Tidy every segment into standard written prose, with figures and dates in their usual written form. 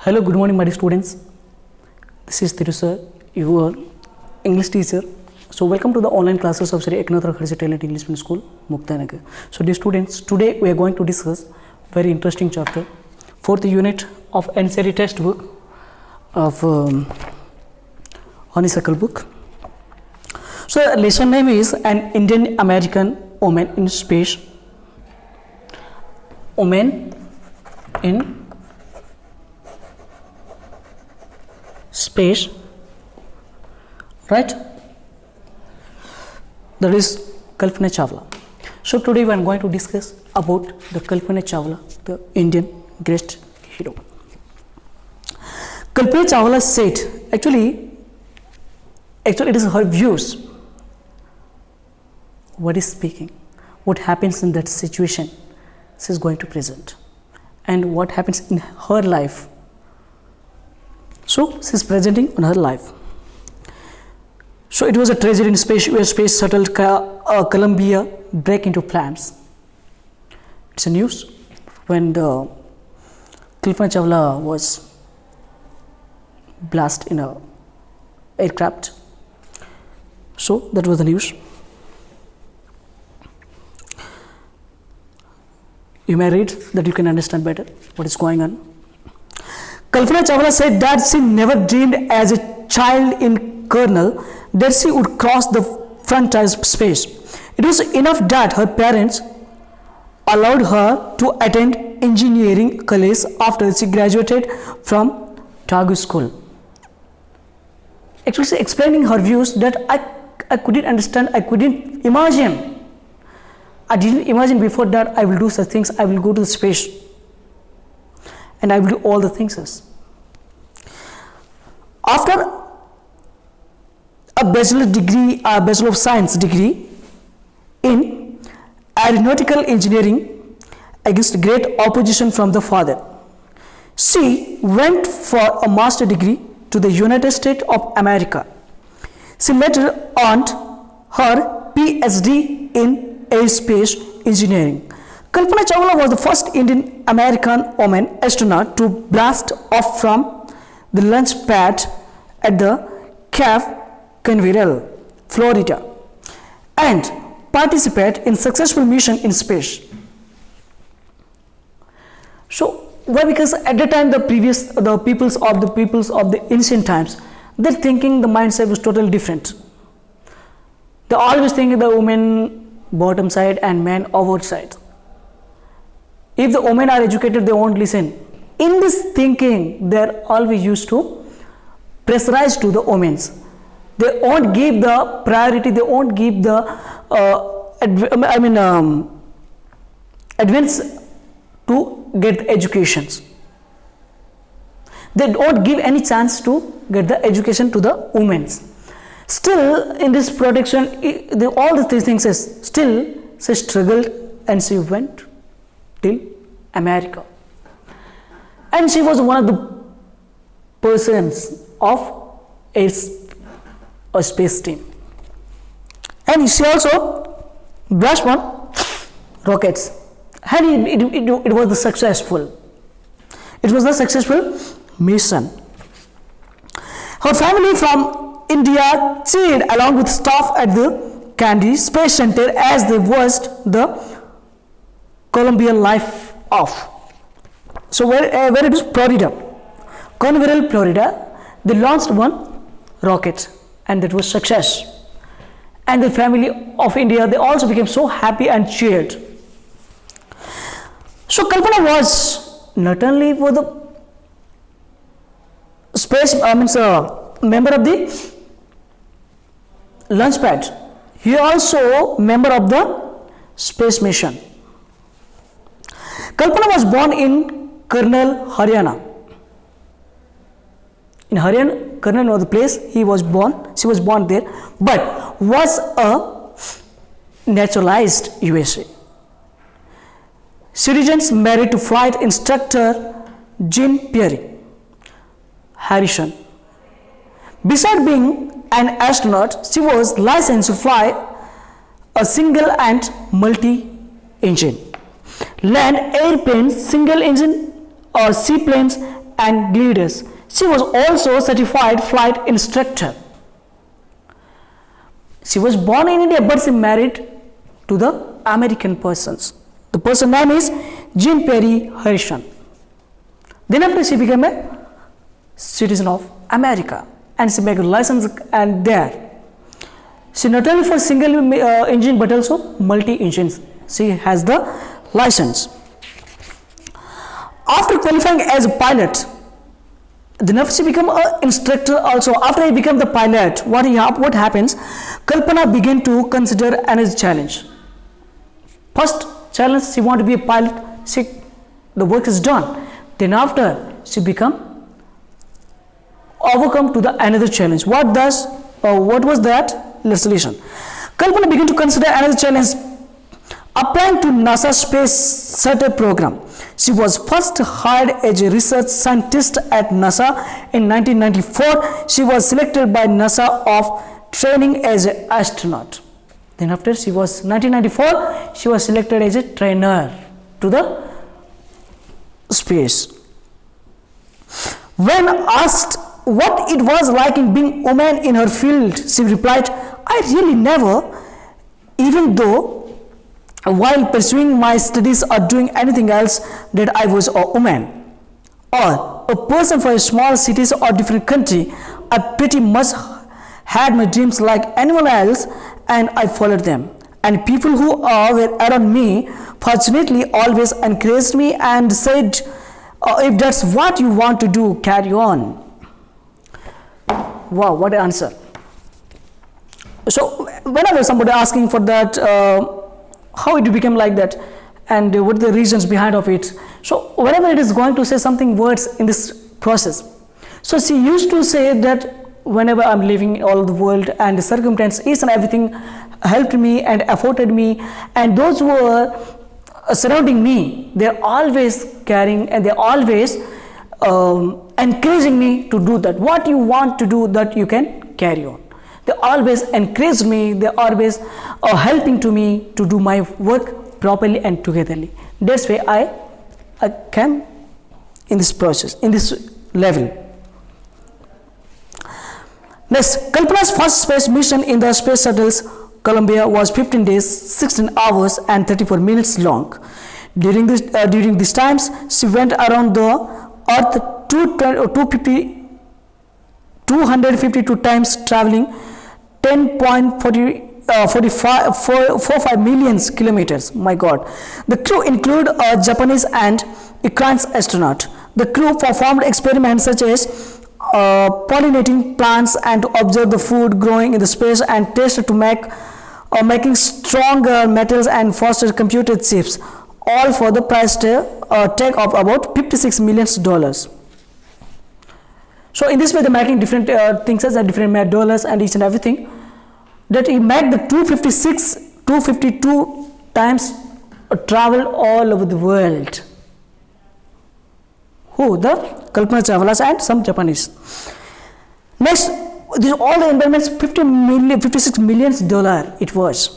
Hello, good morning, my dear students. This is Thiru sir, your English teacher. So, welcome to the online classes of Sri Eknath Rakharse Talent English Medium School, Muktanagar. So, dear students, today we are going to discuss very interesting chapter, fourth unit of NCERT textbook of Honeysuckle book. So, lesson name is An Indian American Woman in Space. Woman in space, right? That is Kalpana Chawla. So today we are going to discuss about the Kalpana Chawla, the Indian great hero. Kalpana Chawla said, actually it is her views. What is speaking? What happens in that situation? She is going to present, and what happens in her life. So she is presenting on her life. So it was a tragedy in space where space shuttle Columbia break into flames. It's a news when the Kalpana Chawla was blast in a aircraft. So that was the news. You may read that you can understand better what is going on. Kalpana Chawla said that she never dreamed as a child in Colonel that she would cross the frontier space. It was enough that her parents allowed her to attend engineering college after she graduated from Tagu school. Actually, she explaining her views that I couldn't understand, I couldn't imagine. I didn't imagine before that I will do such things, I will go to the space and I will do all the things. After a Bachelor of Science degree in aeronautical engineering against great opposition from the father, she went for a master degree to the United States of America. She later earned her PhD in aerospace engineering. Kalpana Chawla was the first Indian American woman astronaut to blast off from the launch pad at the Cape Canaveral, Florida, and participate in successful mission in space. So why? Because at the time the peoples of the ancient times, their thinking, the mindset was totally different. They always think the women bottom side and men upward side. If the women are educated, they won't listen. In this thinking, they are always used to pressurize to the women. They won't give the priority, they won't give the advance to get educations. They don't give any chance to get the education to the women. Still, in this protection, all these things, still she struggled and she went till America. And she was one of the persons of a space team. And she also blasted on rockets. And it was the successful. It was the successful mission. Her family from India cheered along with staff at the Kennedy Space Center as they watched the Columbia life off. So where it is Florida, Canaveral, Florida, they launched one rocket and that was success. And the family of India, they also became so happy and cheered. So Kalpana was not only for the space, member of the launch pad, he also member of the space mission. Kalpana was born in Karnal, Haryana. In Haryana, Karnal was the place she was born there, but was a naturalized USA. Citizens married to flight instructor Jean Pierre Harrison. Besides being an astronaut, she was licensed to fly a single and multi-engine land airplanes, single engine or seaplanes and leaders. She was also certified flight instructor. She was born in India, but she married to the American persons. The person name is Jean Perry Harrison. Then after she became a citizen of America, and she made a license and there. She not only for single engine but also multi engines. She has the license. After qualifying as a pilot, then after she became an instructor also. After he became the pilot, what happens? Kalpana began to consider another challenge. First challenge, she wanted to be a pilot. The work is done. Then after she overcome to the another challenge. What was that? Let's listen. Kalpana began to consider another challenge, applying to NASA Space Shuttle program. She was first hired as a research scientist at NASA in 1994. She was selected by NASA of training as an astronaut. Then after 1994, she was selected as a trainer to the space. When asked what it was like in being a woman in her field, she replied, "I really never, even though while pursuing my studies or doing anything else, that I was a woman or a person for a small cities or different country. I pretty much had my dreams like anyone else, and I followed them. And people who were around me fortunately always encouraged me and said, if that's what you want to do, carry on." Wow, what an answer. So whenever somebody asking for that, how it became like that and what the reasons behind of it, so whenever it is going to say something words in this process, so she used to say that whenever I'm living all the world and the circumstance each and everything helped me and afforded me, and those who were surrounding me, they're always caring and they're always encouraging me to do that. What you want to do, that you can carry on. They always encourage me, they always helping to me to do my work properly and togetherly. That's why I came in this process, in this level. Next, Kalpana's first space mission in the space shuttles Columbia was 15 days, 16 hours and 34 minutes long. During these times, she went around the Earth 252 times, traveling 10.45 million kilometers. My God. The crew include a Japanese and Ukrainian astronaut. The crew performed experiments such as pollinating plants and to observe the food growing in the space and tested to making stronger metals and faster computer chips, all for the price tag of about $56 million. So in this way, they're making different things as different dollars and each and everything. That he made the 252 times travel all over the world. Who? The Kalpana Chawlas and some Japanese. Next, these all the investments, $56 million it was.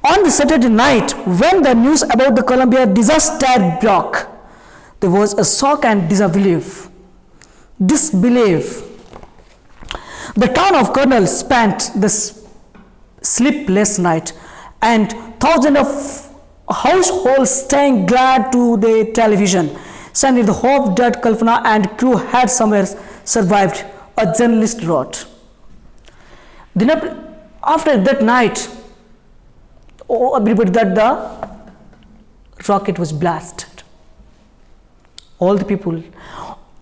On the Saturday night, when the news about the Columbia disaster broke, there was a shock and disbelief. The town of Cornell spent the sleepless night, and thousands of households staying glad to the television, sending the hope that Kalpana and crew had somewhere survived, a journalist wrote. Then after that night, everybody that the rocket was blasted. All the people,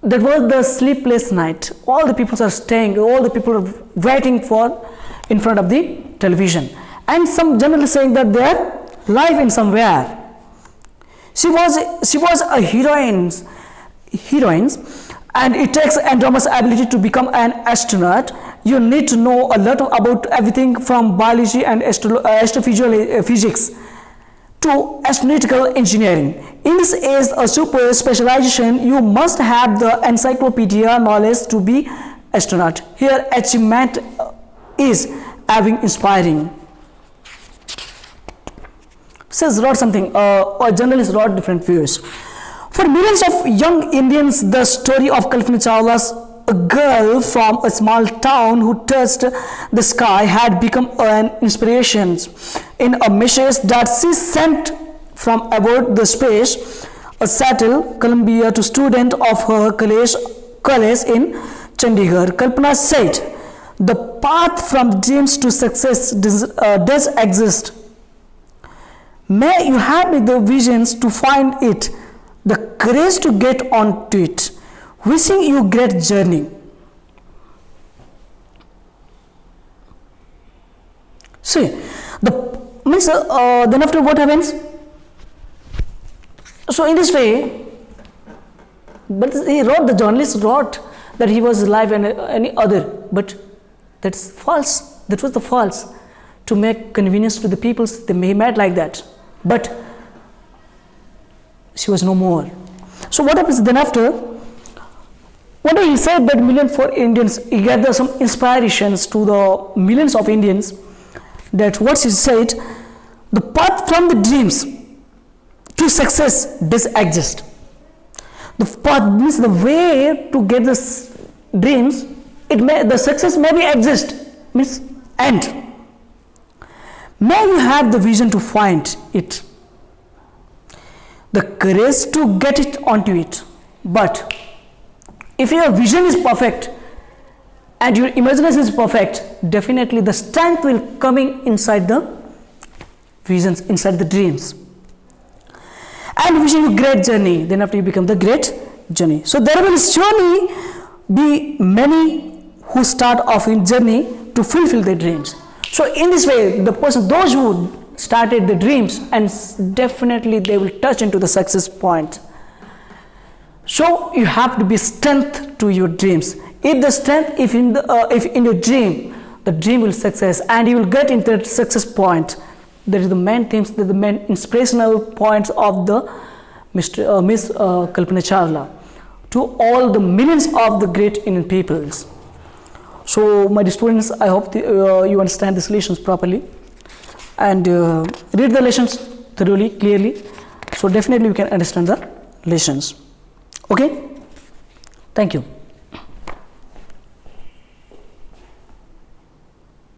that was the sleepless night. All the people are staying, all the people are waiting for in front of the television. And some journalists saying that they are live in somewhere. She was a heroine, and it takes enormous ability to become an astronaut. You need to know a lot about everything from biology and astrophysics to astronautical engineering. In this age of super specialization, you must have the encyclopedia knowledge to be astronaut. Here, achievement is having inspiring. Says wrote something. A journalist wrote different views. For millions of young Indians, the story of Kalpana Chawla, a girl from a small town who touched the sky, had become an inspiration in a message that she sent from aboard the space a shuttle Columbia to students of her college in Chandigarh. Kalpana said, "The path from dreams to success does exist. May you have the visions to find it, the courage to get on to it. Wishing you great journey." See, then after what happens? So in this way, but the journalist wrote that he was alive and any other, but that's false. That was the false to make convenience to the people. They may met like that, but she was no more. So what happens then after? One day he said that million for Indians, he gathered some inspirations to the millions of Indians, that what he said, the path from the dreams to success does exist. The path means the way to get the dreams, the success may be exist, means end. May you have the vision to find it, the courage to get it onto it. But if your vision is perfect and your imagination is perfect, definitely the strength will coming inside the visions, inside the dreams. And wishing you great journey, then after you become the great journey. So there will surely be many who start off in journey to fulfill their dreams. So in this way, those who started the dreams, and definitely they will touch into the success point. So you have to be strength to your dreams. If the strength, if in your dream, the dream will success and you will get into that success point. That is the main themes, the main inspirational points of the Miss Kalpana Chawla to all the millions of the great Indian peoples. So my dear students, I hope you understand these lessons properly and read the lessons thoroughly, clearly. So definitely you can understand the lessons. Okay? Thank you.